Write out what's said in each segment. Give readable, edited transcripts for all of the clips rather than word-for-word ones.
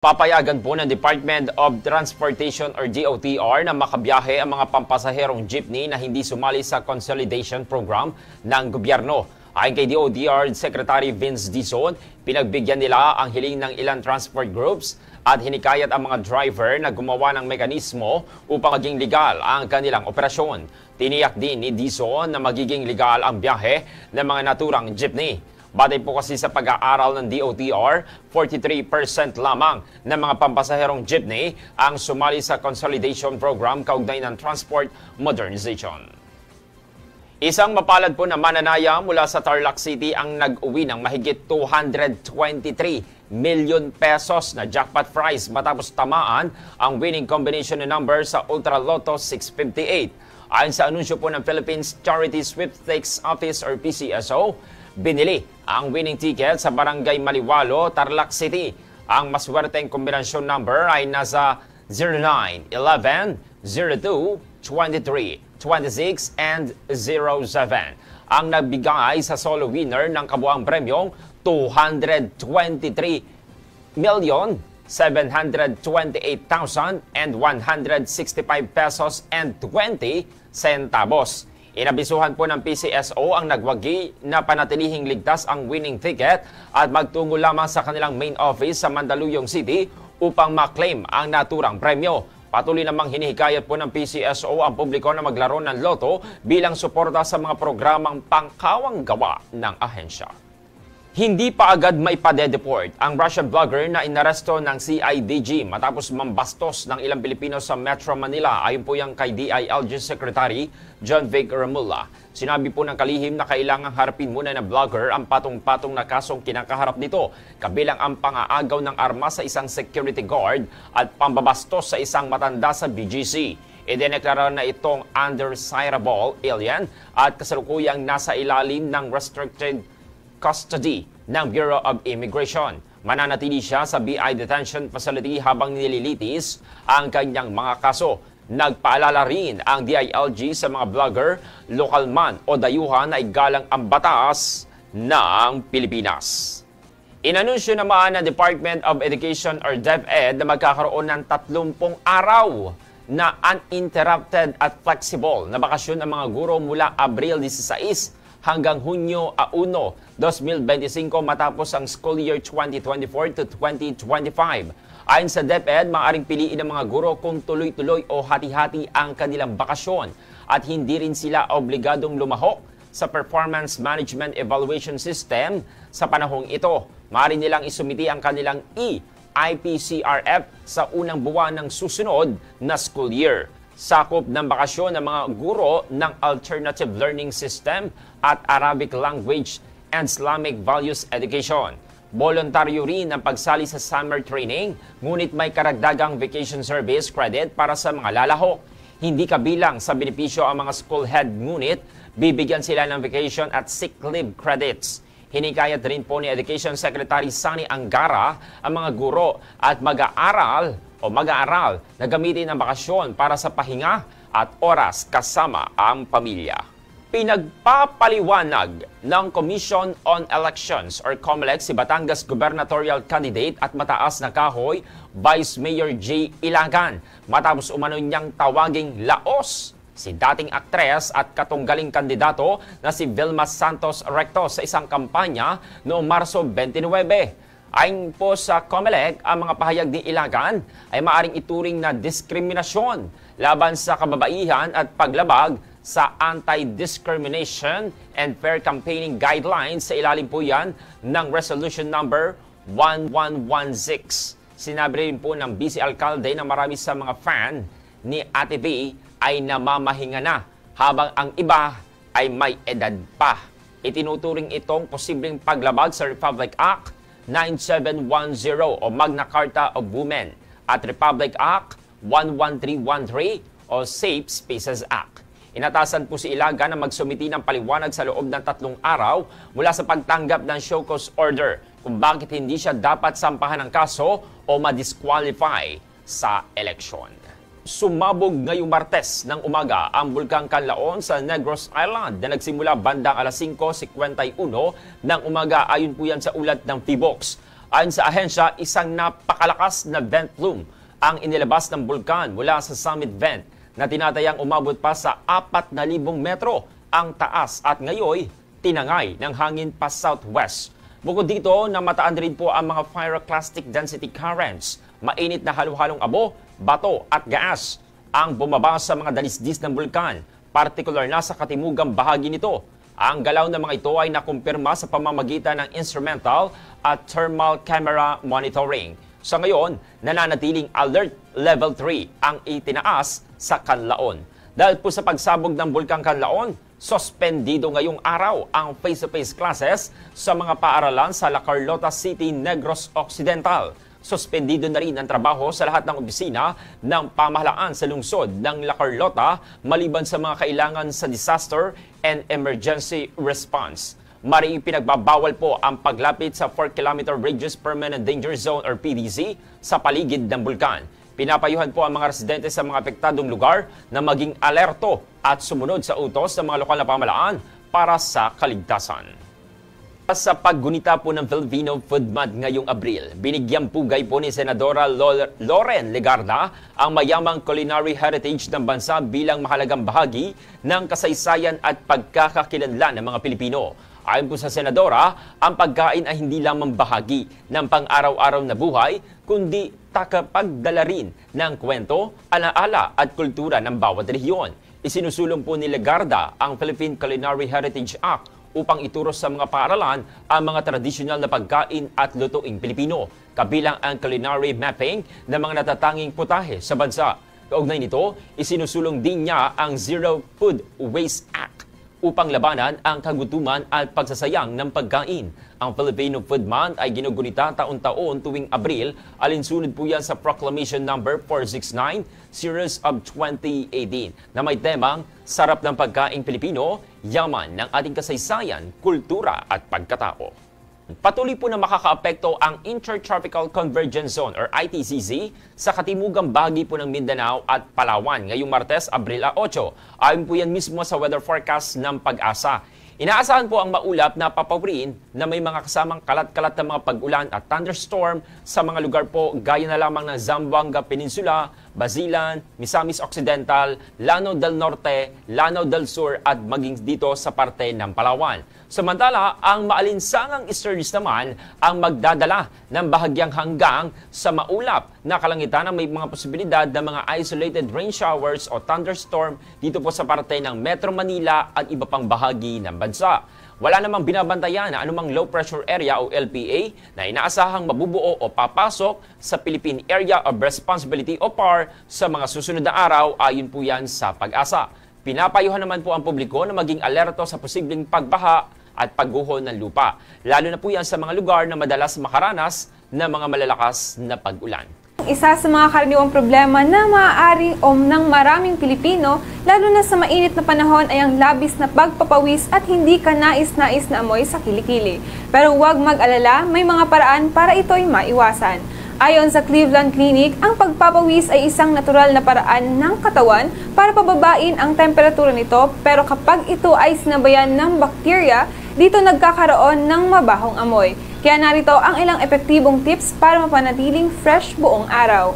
Papayagan po ng Department of Transportation or DOTR na makabiyahe ang mga pampasaherong jeepney na hindi sumali sa consolidation program ng gobyerno. Ayon kay DOTR Secretary Vince Dizon, pinagbigyan nila ang hiling ng ilang transport groups at hinikayat ang mga driver na gumawa ng mekanismo upang maging legal ang kanilang operasyon. Tiniyak din ni Dizon na magiging legal ang biyahe ng mga naturang jeepney. Batay po kasi sa pag-aaral ng DOTR, 43% lamang ng mga pampasaherong jeepney ang sumali sa consolidation program kaugnay ng transport modernization. Isang mapalad po na mananaya mula sa Tarlac City ang nag-uwi ng mahigit 223 million pesos na jackpot prize matapos tamaan ang winning combination ng number sa Ultra Lotto 658. Ayon sa anunsyo po ng Philippines Charity Sweepstakes Office or PCSO, binili ang winning ticket sa Barangay Maliwalo, Tarlac City. Ang maswerteng kombinasyon number ay nasa 09, 11, 02, 23, 26, and 07. Ang nagbigay sa solo winner ng kabuang premyong 223,728,165 pesos and 20 centavos. Inabisuhan po ng PCSO ang nagwagi na panatilihing ligtas ang winning ticket at magtungo lamang sa kanilang main office sa Mandaluyong City upang maklaim ang naturang premyo. Patuloy namang hinihikayat po ng PCSO ang publiko na maglaro ng loto bilang suporta sa mga programang pangkawang gawa ng ahensya. Hindi pa agad maipadedeport ang Russian blogger na inaresto ng CIDG matapos mambastos ng ilang Pilipino sa Metro Manila. Ayon po yung kay DILG Secretary John Vic Remulla. Sinabi po ng kalihim na kailangang harapin muna ng blogger ang patong-patong na kasong kinakaharap nito, kabilang ang pangaagaw ng armas sa isang security guard at pambabastos sa isang matanda sa BGC. Idineklara na itong undesirable alien at kasalukuyang nasa ilalim ng restricted custody ng Bureau of Immigration. Mananatili siya sa BI Detention Facility habang nililitis ang kanyang mga kaso. Nagpaalala rin ang DILG sa mga vlogger, lokal man o dayuhan na igalang ang batas ng Pilipinas. Inanunsyo naman ng Department of Education or DepEd na magkakaroon ng 30 araw na uninterrupted at flexible na bakasyon ng mga guro mula Abril 16 hanggang Hunyo 1, 2025 matapos ang school year 2024 to 2025. Ayon sa DepEd, maaaring piliin ng mga guro kung tuloy-tuloy o hati-hati ang kanilang bakasyon at hindi rin sila obligadong lumahok sa Performance Management Evaluation System sa panahong ito. Maaari nilang isumiti ang kanilang EIPCRF sa unang buwan ng susunod na school year. Sakop ng bakasyon ng mga guro ng Alternative Learning System at Arabic Language and Islamic Values Education. Voluntaryo rin ang pagsali sa summer training, ngunit may karagdagang vacation service credit para sa mga lalahok. Hindi kabilang sa benepisyo ang mga school head, ngunit bibigyan sila ng vacation at sick leave credits. Hinikayat rin po ni Education Secretary Sani Angara ang mga guro at mag-aaral na gamitin ang bakasyon para sa pahinga at oras kasama ang pamilya. Pinagpapaliwanag ng Commission on Elections or COMELEC si Batangas gubernatorial candidate at mataas na kahoy Vice Mayor J. Ilagan matapos umano niyang tawaging laos si dating aktres at katunggaling kandidato na si Vilma Santos Recto sa isang kampanya noong Marso 29. Ayon po sa COMELEC, ang mga pahayag ni Ilagan ay maaring ituring na diskriminasyon laban sa kababaihan at paglabag sa Anti-Discrimination and Fair Campaigning Guidelines sa ilalim po yan ng Resolution Number 1116. Sinabi rin po ng Vice Alcalde na marami sa mga fan ni Ate B ay namamahinga na habang ang iba ay may edad pa. Itinuturing itong posibleng paglabag sa Republic Act 9710 o Magna Carta of Women at Republic Act 11313 o Safe Spaces Act. Inatasan po si Ilagan na magsumiti ng paliwanag sa loob ng 3 araw mula sa pagtanggap ng show cause order kung bakit hindi siya dapat sampahan ng kaso o ma-disqualify sa eleksyon. Sumabog ngayong Martes ng umaga ang Bulkang Canlaon sa Negros Island na nagsimula bandang alas 5:51 ng umaga ayon po yan sa ulat ng PHIVOX. Ayon sa ahensya, isang napakalakas na vent plume ang inilabas ng bulkan mula sa summit vent na tinatayang umabot pa sa 4,000 metro ang taas at ngayon tinangay ng hangin pa southwest. Bukod dito, namataan rin po ang mga pyroclastic density currents, mainit na halo-halong abo, bato at gas ang bumaba sa mga dalisdis ng bulkan, partikular na sa katimugang bahagi nito. Ang galaw ng mga ito ay nakumpirma sa pamamagitan ng instrumental at thermal camera monitoring. Sa ngayon, nananatiling alert level 3 ang itinaas sa Canlaon. Dahil po sa pagsabog ng Bulkang Canlaon, suspendido ngayong araw ang face-to-face classes sa mga paaralan sa La Carlota City, Negros Occidental. Suspendido na rin ang trabaho sa lahat ng opisina ng pamahalaan sa lungsod ng La Carlota maliban sa mga kailangan sa disaster and emergency response. Maring pinagbabawal po ang paglapit sa 4-kilometer radius permanent danger zone or PDZ sa paligid ng bulkan. Pinapayuhan po ang mga residente sa mga apektadong lugar na maging alerto at sumunod sa utos ng mga lokal na pamahalaan para sa kaligtasan. Sa paggunita po ng Filipino Food Month ngayong Abril, binigyang pugay po ni Senadora Loren Legarda ang mayamang culinary heritage ng bansa bilang mahalagang bahagi ng kasaysayan at pagkakakilanlan ng mga Pilipino. Ayon po sa Senadora, ang pagkain ay hindi lamang bahagi ng pang-araw-araw na buhay, kundi takapagdala rin ng kwento, alaala at kultura ng bawat rehiyon. Isinusulong po ni Legarda ang Philippine Culinary Heritage Act upang ituro sa mga paaralan ang mga tradisyonal na pagkain at lutuing Pilipino, kabilang ang culinary mapping ng mga natatanging putahe sa bansa. Kaugnay nito, isinusulong din niya ang Zero Food Waste Act upang labanan ang kagutuman at pagsasayang ng pagkain. Ang Filipino Food Month ay ginugunita taon-taon tuwing Abril, alinsunod po yan sa Proclamation Number 469, Series of 2018, na may temang Sarap ng Pagkaing Pilipino, Yaman ng ating kasaysayan, kultura at pagkatao. Patuloy po na makakaapekto ang Intertropical Convergence Zone or ITCZ sa katimugang bahagi po ng Mindanao at Palawan ngayong Martes, Abril 8. Ayon po yan mismo sa weather forecast ng Pag-asa. Inaasahan po ang maulap na papawirin na may mga kasamang kalat-kalat na mga pag-ulan at thunderstorm sa mga lugar po gaya na lamang ng Zamboanga Peninsula, Basilan, Misamis Occidental, Lanao del Norte, Lanao del Sur at maging dito sa parte ng Palawan. Samantala, ang maalinsangang easterlies naman ang magdadala ng bahagyang hanggang sa maulap na kalangitan na may mga posibilidad ng mga isolated rain showers o thunderstorm dito po sa parte ng Metro Manila at iba pang bahagi ng bansa. Wala namang binabantayan na anumang low pressure area o LPA na inaasahang mabubuo o papasok sa Philippine Area of Responsibility o PAR sa mga susunod na araw ayon po yan sa Pag-asa. Pinapayuhan naman po ang publiko na maging alerto sa posibleng pagbaha at pagguho ng lupa, lalo na po yan sa mga lugar na madalas makaranas ng mga malalakas na pag-ulan. Isa sa mga karaniwang problema na maaari ng maraming Pilipino, lalo na sa mainit na panahon ay ang labis na pagpapawis at hindi ka nais-nais na amoy sa kilikili. Pero huwag mag-alala, may mga paraan para ito'y maiwasan. Ayon sa Cleveland Clinic, ang pagpapawis ay isang natural na paraan ng katawan para pababain ang temperatura nito, pero kapag ito ay sinabayan ng bakterya, dito nagkakaroon ng mabahong amoy. Kaya narito ang ilang epektibong tips para mapanatiling fresh buong araw.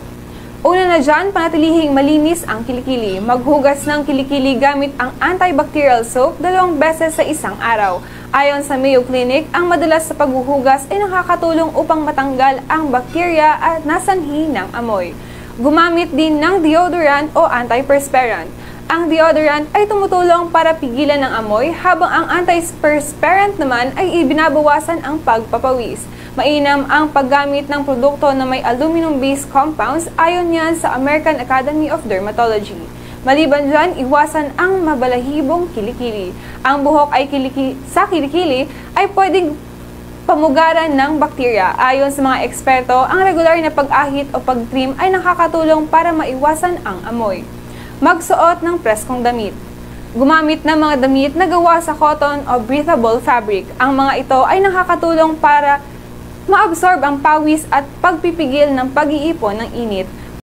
Una na dyan, panatilihing malinis ang kilikili. Maghugas ng kilikili gamit ang antibacterial soap 2 beses sa isang araw. Ayon sa Mayo Clinic, ang madalas sa paghuhugas ay nakakatulong upang matanggal ang bakterya at nasanhi ng amoy. Gumamit din ng deodorant o antiperspirant. Ang deodorant ay tumutulong para pigilan ng amoy, habang ang antiperspirant naman ay ibinabawasan ang pagpapawis. Mainam ang paggamit ng produkto na may aluminum-based compounds ayon yan sa American Academy of Dermatology. Maliban dyan, iwasan ang mabalahibong kilikili. Ang buhok ay sa kilikili ay pwedeng pamugaran ng bakterya. Ayon sa mga eksperto, ang regular na pag-ahit o pag-trim ay nakakatulong para maiwasan ang amoy. Magsuot ng preskong damit. Gumamit ng mga damit na gawa sa cotton o breathable fabric. Ang mga ito ay nakakatulong para maabsorb ang pawis at pagpipigil ng pag-iipon ng init.